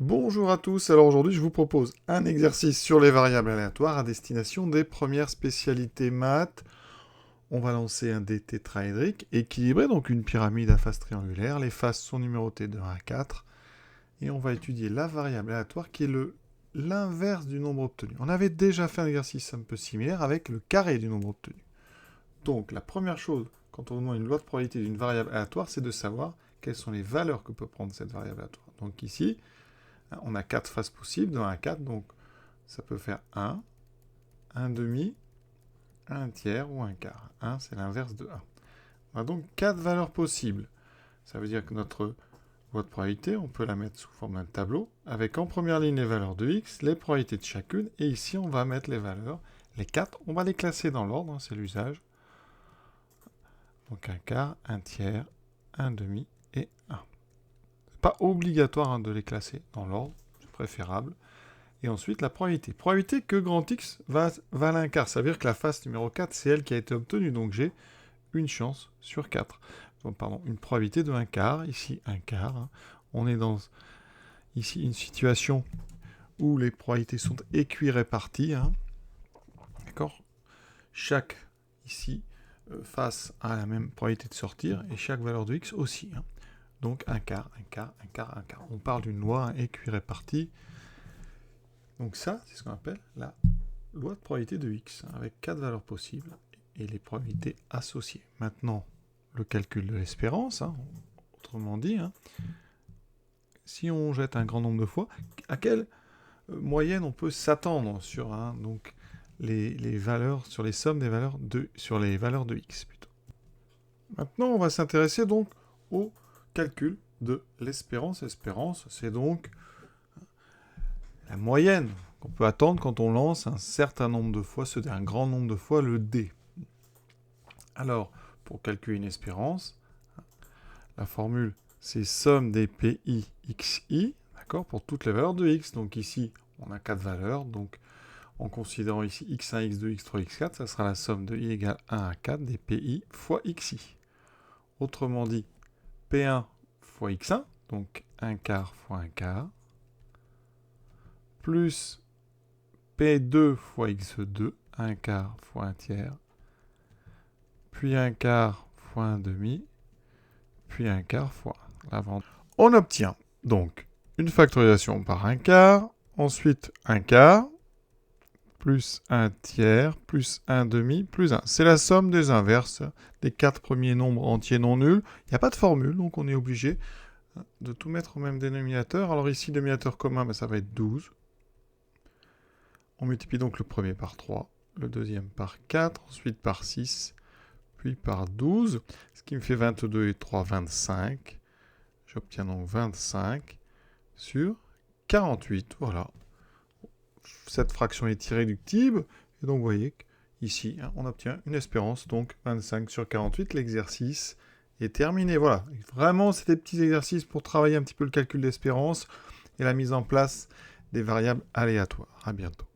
Bonjour à tous, alors aujourd'hui je vous propose un exercice sur les variables aléatoires à destination des premières spécialités maths. On va lancer un dé tétraédrique équilibré, donc une pyramide à face triangulaire. Les faces sont numérotées de 1 à 4. Et on va étudier la variable aléatoire qui est l'inverse du nombre obtenu. On avait déjà fait un exercice un peu similaire avec le carré du nombre obtenu. Donc la première chose, quand on demande une loi de probabilité d'une variable aléatoire, c'est de savoir quelles sont les valeurs que peut prendre cette variable aléatoire. Donc ici, on a 4 faces possibles, de 1 à 4, donc ça peut faire 1, 1 demi, 1 tiers ou 1 quart. 1, c'est l'inverse de 1. On a donc 4 valeurs possibles. Ça veut dire que notre loi de probabilité, on peut la mettre sous forme d'un tableau, avec en première ligne les valeurs de x, les probabilités de chacune, et ici on va mettre les valeurs, les 4, on va les classer dans l'ordre, c'est l'usage. Donc 1 quart, 1 tiers, 1 demi et 1. C'est pas obligatoire de les classer dans l'ordre, c'est préférable. Et ensuite, la probabilité. Probabilité que grand X va à un quart. Ça veut dire que la face numéro 4, c'est elle qui a été obtenue. Donc j'ai une chance sur 4. Donc, pardon, une probabilité de 1 quart. Ici, 1 quart. Hein. On est dans ici une situation où les probabilités sont équiréparties. Hein. D'accord. Chaque, ici, face a la même probabilité de sortir. Et chaque valeur de X aussi. Hein. Donc 1 quart, 1 quart, 1 quart, 1 quart. On parle d'une loi équirépartie. Donc ça, c'est ce qu'on appelle la loi de probabilité de x, avec 4 valeurs possibles et les probabilités associées. Maintenant, le calcul de l'espérance, hein, autrement dit, hein, si on jette un grand nombre de fois, à quelle moyenne on peut s'attendre sur donc les valeurs, sur les sommes des valeurs sur les valeurs de x plutôt. Maintenant, on va s'intéresser donc au calcul de l'espérance. Espérance, c'est donc la moyenne qu'on peut attendre quand on lance un certain nombre de fois, un grand nombre de fois le dé. Alors, pour calculer une espérance, la formule, c'est somme des PI xi, d'accord, pour toutes les valeurs de x. Donc ici, on a 4 valeurs, donc en considérant ici x1, x2, x3, x4, ça sera la somme de i égale 1 à 4 des PI fois xi. Autrement dit, P1 fois x1, donc 1 quart fois 1 quart, plus P2 fois x2, 1 quart fois 1 tiers, puis 1 quart fois 1 demi, puis 1 quart fois la vente. On obtient donc une factorisation par 1 quart, ensuite 1 quart, plus 1 tiers, plus 1 demi, plus 1. C'est la somme des inverses des 4 premiers nombres entiers non nuls. Il n'y a pas de formule, donc on est obligé de tout mettre au même dénominateur. Alors ici, dénominateur commun, ça va être 12. On multiplie donc le premier par 3, le deuxième par 4, ensuite par 6, puis par 12, ce qui me fait 22 et 3, 25. J'obtiens donc 25 sur 48. Voilà. Cette fraction est irréductible. Et donc, vous voyez qu'ici, on obtient une espérance, donc 25 sur 48. L'exercice est terminé. Voilà. Vraiment, c'est des petits exercices pour travailler un petit peu le calcul d'espérance et la mise en place des variables aléatoires. À bientôt.